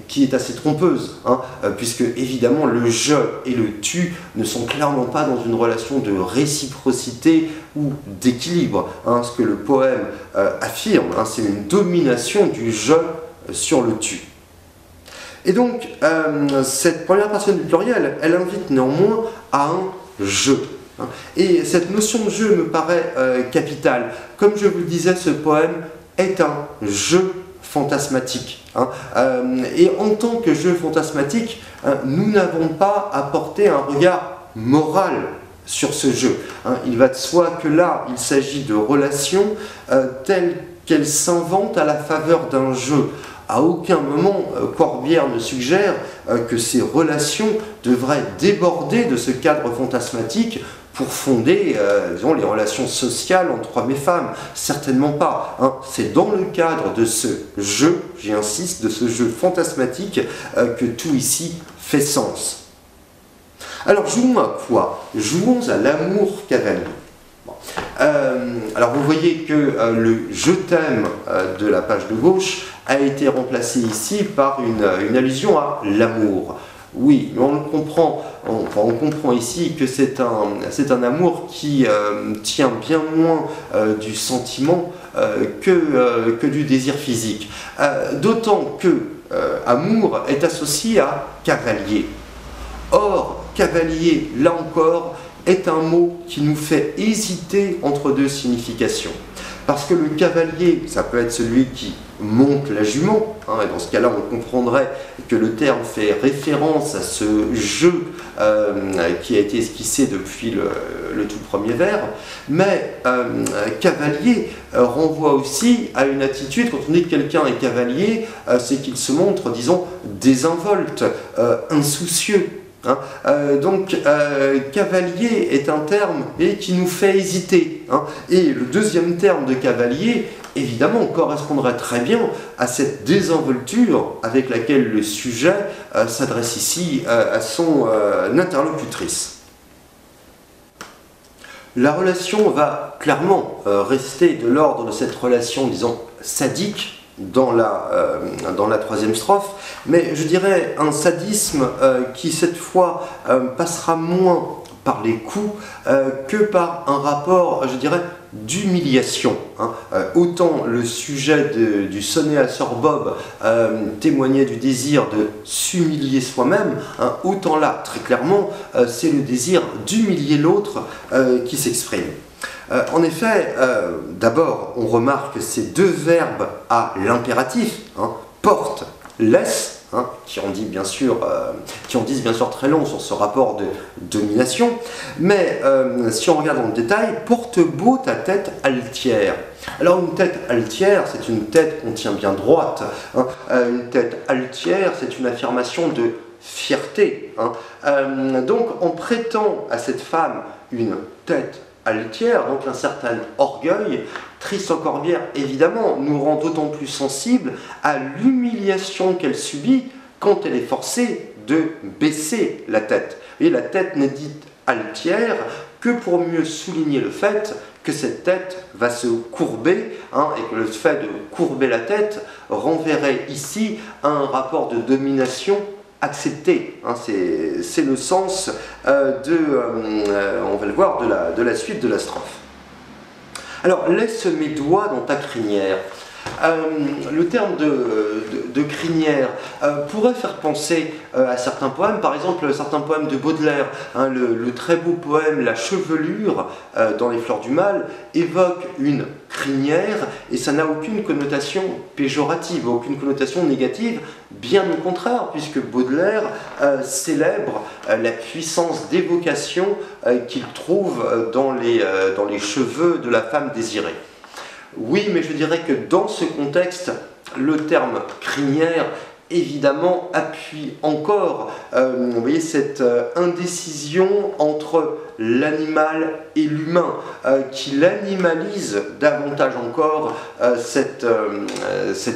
qui est assez trompeuse, hein, puisque évidemment le je et le tu ne sont clairement pas dans une relation de réciprocité ou d'équilibre. Hein, ce que le poème affirme, hein, c'est une domination du je sur le tu. Et donc, cette première personne du pluriel, elle invite néanmoins à un « je ». Et cette notion de « je » me paraît capitale. Comme je vous le disais, ce poème est un jeu fantasmatique. Hein. Et en tant que jeu fantasmatique, nous n'avons pas à porter un regard moral sur ce jeu. Hein. Il va de soi que là, il s'agit de relations telles qu'elles s'inventent à la faveur d'un jeu. À aucun moment, Corbière ne suggère que ces relations devraient déborder de ce cadre fantasmatique pour fonder, disons, les relations sociales entre hommes et femmes. Certainement pas. Hein. C'est dans le cadre de ce jeu, j'y insiste, de ce jeu fantasmatique, que tout ici fait sens. Alors, jouons à quoi? Jouons à l'amour cavalier. Alors vous voyez que le « je t'aime » de la page de gauche a été remplacé ici par une allusion à l'amour. Oui, mais on comprend ici que c'est un amour qui tient bien moins du sentiment que du désir physique. D'autant que amour est associé à cavalier. Or, cavalier, là encore, est un mot qui nous fait hésiter entre deux significations. Parce que le cavalier, ça peut être celui qui monte la jument, hein, et dans ce cas-là, on comprendrait que le terme fait référence à ce jeu qui a été esquissé depuis le tout premier vers, mais cavalier renvoie aussi à une attitude, quand on dit que quelqu'un est cavalier, c'est qu'il se montre, disons, désinvolte, insoucieux. Hein. Donc cavalier est un terme qui nous fait hésiter, hein. Et le deuxième terme de cavalier évidemment correspondrait très bien à cette désinvolture avec laquelle le sujet s'adresse ici à son interlocutrice. La relation va clairement rester de l'ordre de cette relation, disons, sadique dans la troisième strophe, mais je dirais un sadisme qui cette fois passera moins par les coups que par un rapport, je dirais, d'humiliation. Hein. Autant le sujet du sonnet à Sir Bob témoignait du désir de s'humilier soi-même, hein, autant là, très clairement, c'est le désir d'humilier l'autre qui s'exprime. En effet, d'abord, on remarque ces deux verbes à l'impératif, hein, porte, laisse, hein, qui en disent bien sûr très long sur ce rapport de domination, mais si on regarde dans le détail, porte beau ta tête altière. Alors une tête altière, c'est une tête qu'on tient bien droite, hein. Une tête altière, c'est une affirmation de fierté, hein. Donc on prêtant à cette femme une tête altière, donc un certain orgueil, Tristan Corbière évidemment nous rend d'autant plus sensibles à l'humiliation qu'elle subit quand elle est forcée de baisser la tête. Et la tête n'est dite altière que pour mieux souligner le fait que cette tête va se courber, hein, et que le fait de courber la tête renverrait ici un rapport de domination accepté, hein, c'est le sens on va le voir, de la suite de la strophe. Alors, laisse mes doigts dans ta crinière. Le terme de crinière pourrait faire penser à certains poèmes, par exemple certains poèmes de Baudelaire, hein, le très beau poème La chevelure dans Les Fleurs du Mal évoque une crinière et ça n'a aucune connotation péjorative, aucune connotation négative, bien au contraire, puisque Baudelaire célèbre la puissance d'évocation qu'il trouve dans les cheveux de la femme désirée. Oui, mais je dirais que dans ce contexte, le terme crinière, évidemment, appuie encore, vous voyez, cette indécision entre l'animal et l'humain, qui l'animalise davantage encore cette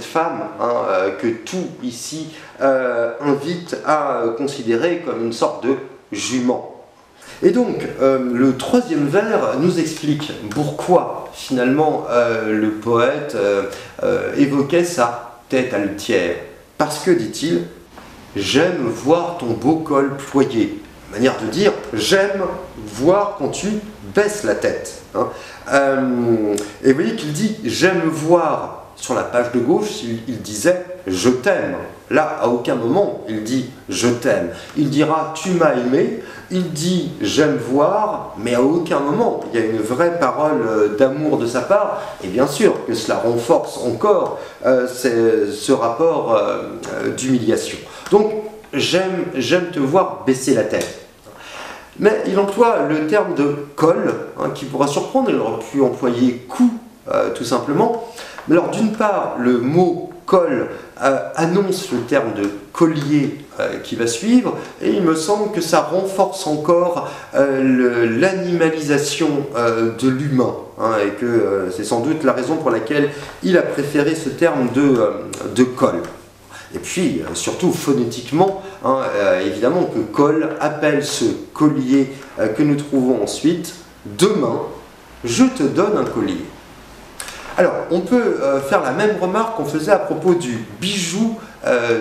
femme, hein, que tout ici invite à considérer comme une sorte de jument. Et donc, le troisième vers nous explique pourquoi, finalement, le poète évoquait sa tête altière. Parce que, dit-il, « J'aime voir ton beau col ployé ». Manière de dire, j'aime voir quand tu baisses la tête. Hein. Et vous voyez qu'il dit, j'aime voir. Sur la page de gauche, il disait « je t'aime ». Là, à aucun moment, il dit « je t'aime ». Il dira « tu m'as aimé ». Il dit « j'aime voir », mais à aucun moment, il y a une vraie parole d'amour de sa part. Et bien sûr que cela renforce encore ce rapport d'humiliation. Donc, j'aime te voir baisser la tête. Mais il emploie le terme de col, hein, qui pourra surprendre. Il aurait pu employer cou, tout simplement. Alors d'une part, le mot col annonce le terme de collier qui va suivre, et il me semble que ça renforce encore l'animalisation de l'humain, hein, et que c'est sans doute la raison pour laquelle il a préféré ce terme de col. Et puis, surtout phonétiquement, hein, évidemment que col appelle ce collier que nous trouvons ensuite. Demain, je te donne un collier. Alors, on peut faire la même remarque qu'on faisait à propos du bijou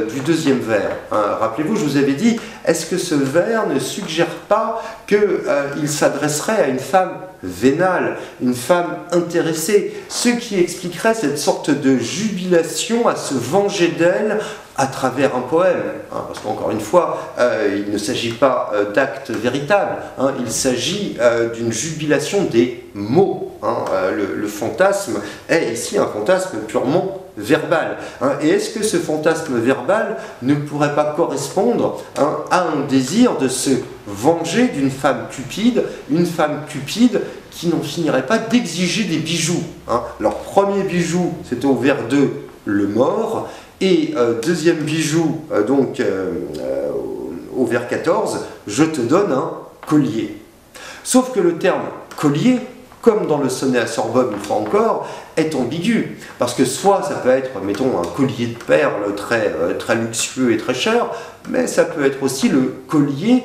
du deuxième vers. Hein, rappelez-vous, je vous avais dit, est-ce que ce vers ne suggère pas qu'il s'adresserait à une femme vénale, une femme intéressée, ce qui expliquerait cette sorte de jubilation à se venger d'elle à travers un poème, hein, parce qu'encore une fois, il ne s'agit pas d'actes véritables, hein, il s'agit d'une jubilation des mots. Hein, le fantasme est ici un fantasme purement verbal. Hein, et est-ce que ce fantasme verbal ne pourrait pas correspondre, hein, à un désir de se venger d'une femme cupide, une femme cupide qui n'en finirait pas d'exiger des bijoux, hein. Leur premier bijou, c'était au vers 2, le mort, et deuxième bijou, au vers 14, je te donne un collier. Sauf que le terme collier, comme dans le sonnet à Sorbonne une fois encore, est ambigu. Parce que soit ça peut être, mettons, un collier de perles très luxueux et très cher, mais ça peut être aussi le collier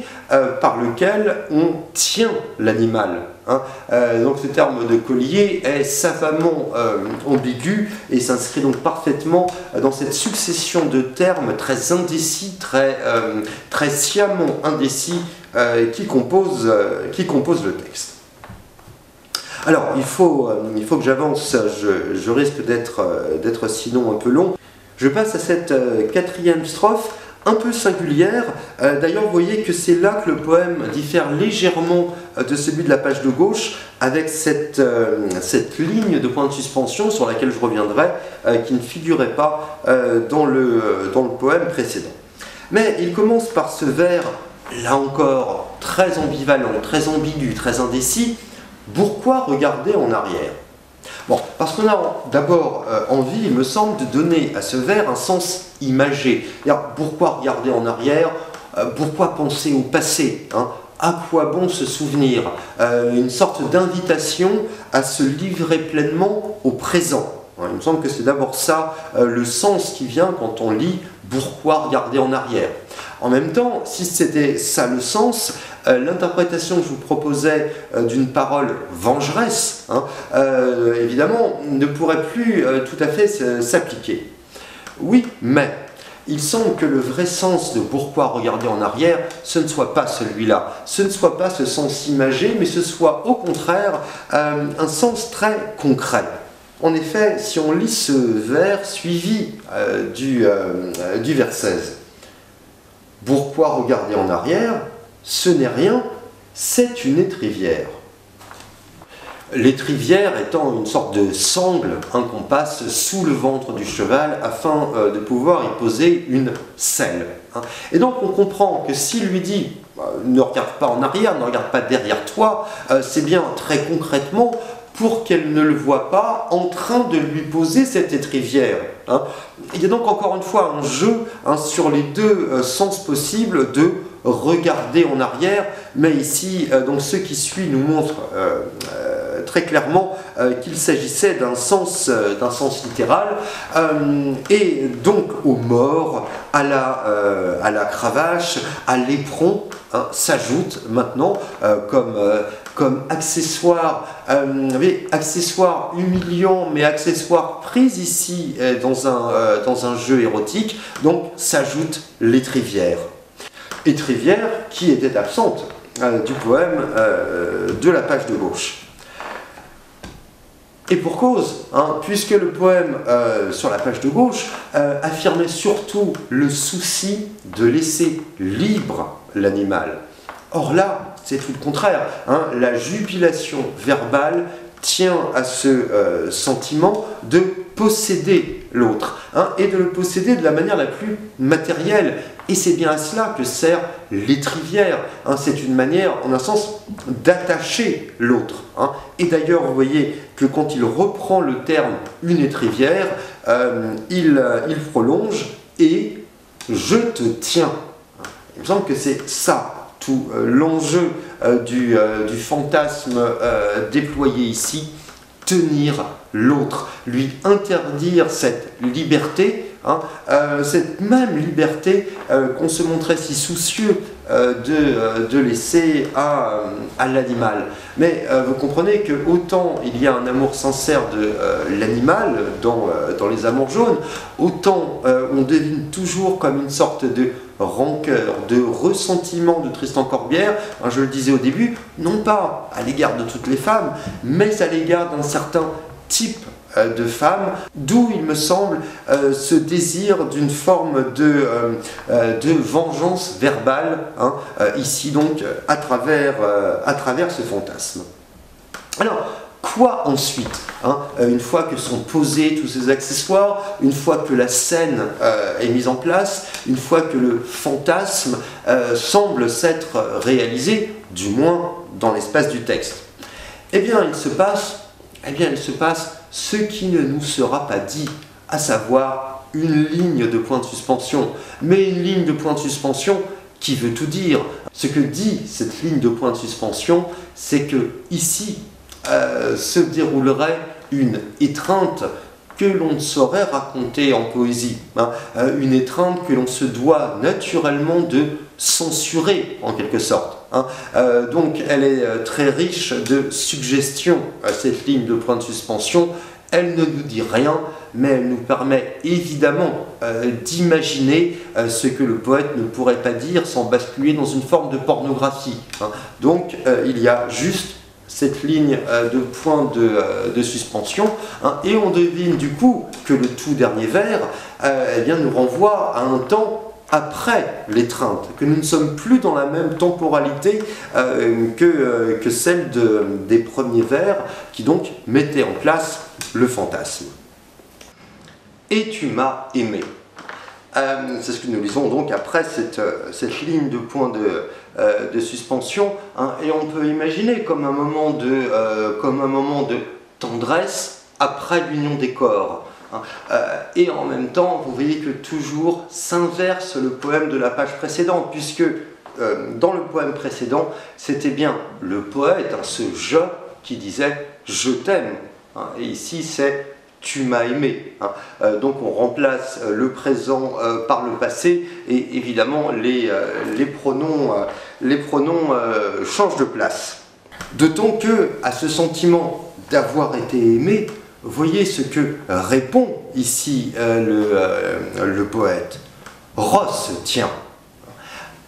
par lequel on tient l'animal. Hein. Donc ce terme de collier est savamment ambigu et s'inscrit donc parfaitement dans cette succession de termes très indécis, très sciemment indécis qui composent le texte. Alors, il faut que j'avance, je risque d'être sinon un peu long. Je passe à cette quatrième strophe, un peu singulière. D'ailleurs, vous voyez que c'est là que le poème diffère légèrement de celui de la page de gauche, avec cette ligne de point de suspension sur laquelle je reviendrai, qui ne figurait pas dans le poème précédent. Mais il commence par ce vers, là encore, très ambivalent, très ambigu, très indécis. Pourquoi regarder en arrière? Bon, parce qu'on a d'abord envie, il me semble, de donner à ce vers un sens imagé. Pourquoi regarder en arrière? Pourquoi penser au passé, hein? À quoi bon se souvenir? Une sorte d'invitation à se livrer pleinement au présent. Il me semble que c'est d'abord ça le sens qui vient quand on lit « Pourquoi regarder en arrière ?» En même temps, si c'était ça le sens, l'interprétation que je vous proposais d'une parole vengeresse, hein, évidemment, ne pourrait plus tout à fait s'appliquer. Oui, mais il semble que le vrai sens de pourquoi regarder en arrière, ce ne soit pas celui-là. Ce ne soit pas ce sens imagé, mais ce soit au contraire un sens très concret. En effet, si on lit ce vers suivi du vers 16, pourquoi regarder en arrière? Ce n'est rien, c'est une étrivière. L'étrivière étant une sorte de sangle qu'on passe sous le ventre du cheval afin de pouvoir y poser une selle. Et donc on comprend que s'il lui dit ne regarde pas en arrière, ne regarde pas derrière toi, c'est bien très concrètement pour qu'elle ne le voie pas en train de lui poser cette étrivière. Il y a donc encore une fois un jeu sur les deux sens possibles de regarder en arrière, mais ici, donc ce qui suit nous montre très clairement qu'il s'agissait d'un sens littéral, et donc aux morts, à la cravache, à l'éperon, s'ajoute maintenant comme accessoire, accessoire humiliant, mais accessoire pris ici dans un jeu érotique, donc s'ajoute l'étrivière. Étrivière qui était absente du poème de la page de gauche. Et pour cause, puisque le poème sur la page de gauche affirmait surtout le souci de laisser libre l'animal. Or là, c'est tout le contraire. La jubilation verbale tient à ce sentiment de posséder l'autre, et de le posséder de la manière la plus matérielle. Et c'est bien à cela que sert l'étrivière. C'est une manière, en un sens, d'attacher l'autre. Et d'ailleurs, vous voyez que quand il reprend le terme « une étrivière », il prolonge « et je te tiens ». Il me semble que c'est ça, tout l'enjeu du fantasme déployé ici, tenir l'autre, lui interdire cette liberté, cette même liberté qu'on se montrait si soucieux de laisser à l'animal. Mais vous comprenez que autant il y a un amour sincère de l'animal dans les amours jaunes, autant on devine toujours comme une sorte de rancœur, de ressentiment de Tristan Corbière, je le disais au début, non pas à l'égard de toutes les femmes, mais à l'égard d'un certain type de femmes, d'où il me semble ce désir d'une forme de vengeance verbale, ici donc à travers ce fantasme. Alors, quoi ensuite, une fois que sont posés tous ces accessoires, une fois que la scène est mise en place, une fois que le fantasme semble s'être réalisé, du moins dans l'espace du texte, eh bien il se passe ce qui ne nous sera pas dit, à savoir une ligne de point de suspension, mais une ligne de point de suspension qui veut tout dire. Ce que dit cette ligne de point de suspension, c'est que ici se déroulerait une étreinte que l'on ne saurait raconter en poésie, une étreinte que l'on se doit naturellement de censurer en quelque sorte. Donc elle est très riche de suggestions, cette ligne de point de suspension. Elle ne nous dit rien, mais elle nous permet évidemment d'imaginer ce que le poète ne pourrait pas dire sans basculer dans une forme de pornographie. Donc il y a juste cette ligne de point de suspension, et on devine du coup que le tout dernier vers eh bien, nous renvoie à un temps après l'étreinte, que nous ne sommes plus dans la même temporalité que celle des premiers vers, qui donc mettaient en place le fantasme. Et tu m'as aimé. C'est ce que nous lisons donc après cette ligne de point de suspension, hein, et on peut imaginer comme un moment de tendresse après l'union des corps. Hein. Et en même temps, vous voyez que toujours s'inverse le poème de la page précédente, puisque dans le poème précédent, c'était bien le poète, hein, ce « je » qui disait « je t'aime ». Hein, et ici, c'est « tu m'as aimé ». Hein. Donc on remplace le présent par le passé, et évidemment, les pronoms changent de place. D'autant que, à ce sentiment d'avoir été aimé, voyez ce que répond ici le poète. Ross, tiens.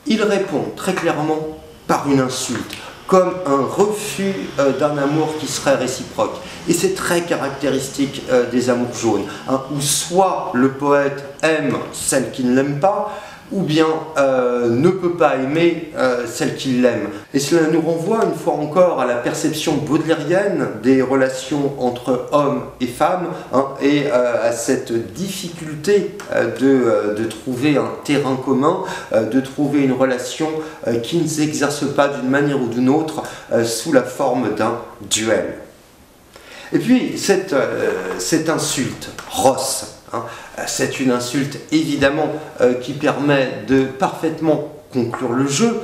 Il répond très clairement par une insulte, comme un refus d'un amour qui serait réciproque. Et c'est très caractéristique des amours jaunes, hein, où soit le poète aime celle qui ne l'aime pas, ou bien ne peut pas aimer celle qui l'aime. Et cela nous renvoie une fois encore à la perception baudelairienne des relations entre hommes et femmes, hein, et à cette difficulté de trouver un terrain commun, de trouver une relation qui ne s'exerce pas d'une manière ou d'une autre sous la forme d'un duel. Et puis cette insulte, Ross, hein, c'est une insulte évidemment qui permet de parfaitement conclure le jeu,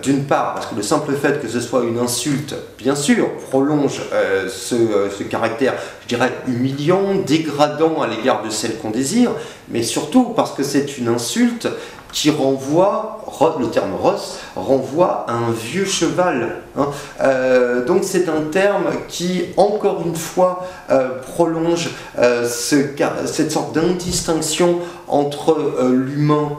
d'une part parce que le simple fait que ce soit une insulte, bien sûr, prolonge ce caractère, je dirais, humiliant, dégradant à l'égard de celle qu'on désire, mais surtout parce que c'est une insulte qui renvoie, le terme Ross, renvoie à un vieux cheval. Hein. Donc c'est un terme qui, encore une fois, prolonge cette sorte d'indistinction entre l'humain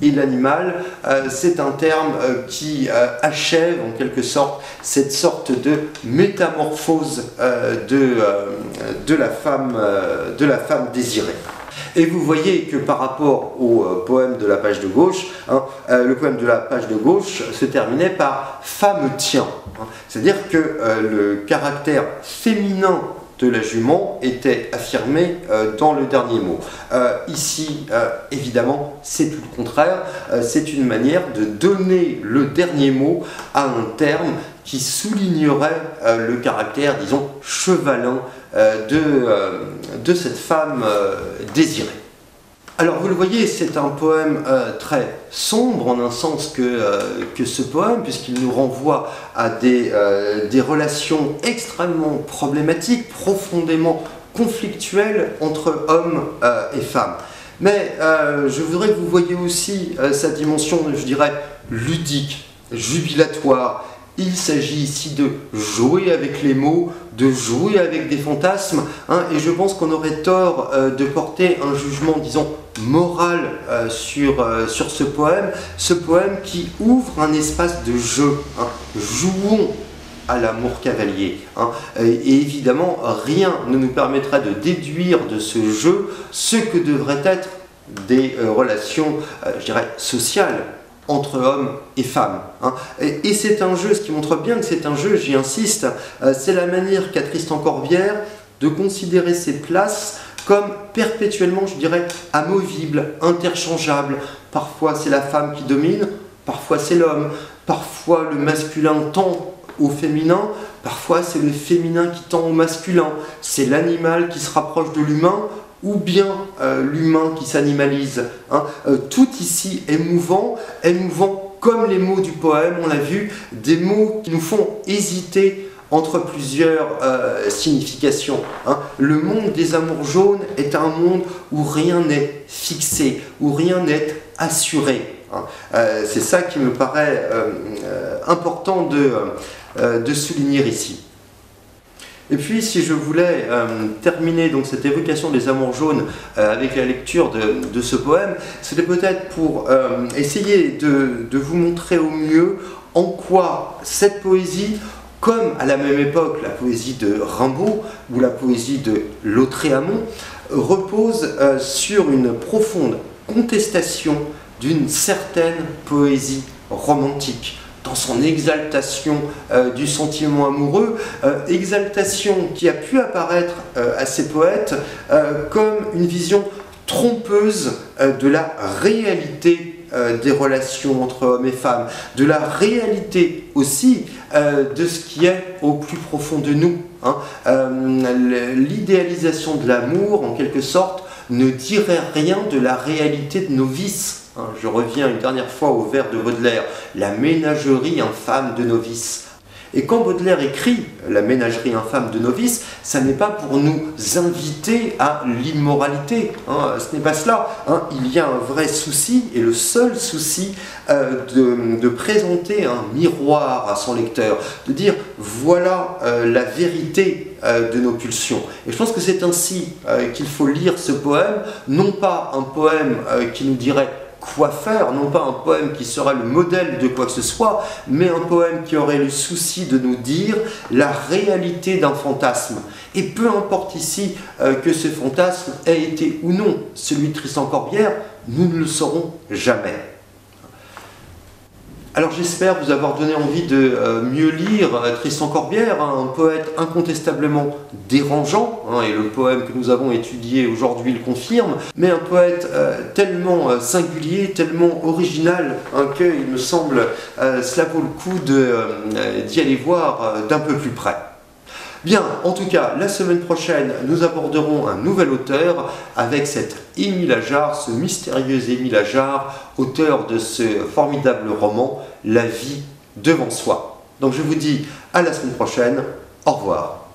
et l'animal. C'est un terme qui achève en quelque sorte cette sorte de métamorphose de la femme désirée. Et vous voyez que par rapport au poème de la page de gauche, hein, le poème de la page de gauche se terminait par « femme tient hein. ». C'est-à-dire que le caractère féminin de la jument était affirmé dans le dernier mot. Ici, évidemment, c'est tout le contraire. C'est une manière de donner le dernier mot à un terme qui soulignerait le caractère, disons, chevalin de cette femme désirée. Alors vous le voyez, c'est un poème très sombre en un sens que ce poème, puisqu'il nous renvoie à des relations extrêmement problématiques, profondément conflictuelles entre hommes et femmes. Mais je voudrais que vous voyiez aussi sa dimension, je dirais, ludique, jubilatoire. Il s'agit ici de jouer avec les mots, de jouer avec des fantasmes, hein, et je pense qu'on aurait tort de porter un jugement, disons, moral sur ce poème qui ouvre un espace de jeu. Hein. Jouons à l'amour cavalier. Hein. Et évidemment, rien ne nous permettra de déduire de ce jeu ce que devraient être des relations, je dirais, sociales, entre hommes et femmes. Hein. Et c'est un jeu, ce qui montre bien que c'est un jeu, j'y insiste, c'est la manière qu'a Tristan Corbière de considérer ces places comme perpétuellement, je dirais, amovibles, interchangeables. Parfois c'est la femme qui domine, parfois c'est l'homme, parfois le masculin tend au féminin, parfois c'est le féminin qui tend au masculin, c'est l'animal qui se rapproche de l'humain, ou bien l'humain qui s'animalise. Hein. Tout ici est mouvant comme les mots du poème, on l'a vu, des mots qui nous font hésiter entre plusieurs significations. Hein. Le monde des amours jaunes est un monde où rien n'est fixé, où rien n'est assuré. Hein. C'est ça qui me paraît important de souligner ici. Et puis, si je voulais terminer donc cette évocation des amours jaunes avec la lecture de ce poème, c'était peut-être pour essayer de vous montrer au mieux en quoi cette poésie, comme à la même époque la poésie de Rimbaud ou la poésie de Lautréamont, repose sur une profonde contestation d'une certaine poésie romantique, dans son exaltation du sentiment amoureux, exaltation qui a pu apparaître à ces poètes comme une vision trompeuse de la réalité des relations entre hommes et femmes, de la réalité aussi de ce qui est au plus profond de nous. L'idéalisation de l'amour, en quelque sorte, ne dirait rien de la réalité de nos vices. Je reviens une dernière fois au vers de Baudelaire, la ménagerie infâme de nos vices. Et quand Baudelaire écrit la ménagerie infâme de nos vices, ça n'est pas pour nous inviter à l'immoralité, ce n'est pas cela. Il y a un vrai souci, et le seul souci de présenter un miroir à son lecteur, de dire voilà la vérité de nos pulsions. Et je pense que c'est ainsi qu'il faut lire ce poème, non pas un poème qui nous dirait quoi faire, non pas un poème qui sera le modèle de quoi que ce soit, mais un poème qui aurait le souci de nous dire la réalité d'un fantasme. Et peu importe ici que ce fantasme ait été ou non celui de Tristan Corbière, nous ne le saurons jamais. Alors j'espère vous avoir donné envie de mieux lire Tristan Corbière, un poète incontestablement dérangeant, et le poème que nous avons étudié aujourd'hui le confirme, mais un poète tellement singulier, tellement original, qu'il me semble cela vaut le coup d'y aller voir d'un peu plus près. Bien, en tout cas, la semaine prochaine, nous aborderons un nouvel auteur avec cet Émile Ajar, ce mystérieux Émile Ajar, auteur de ce formidable roman, La vie devant soi. Donc je vous dis à la semaine prochaine, au revoir.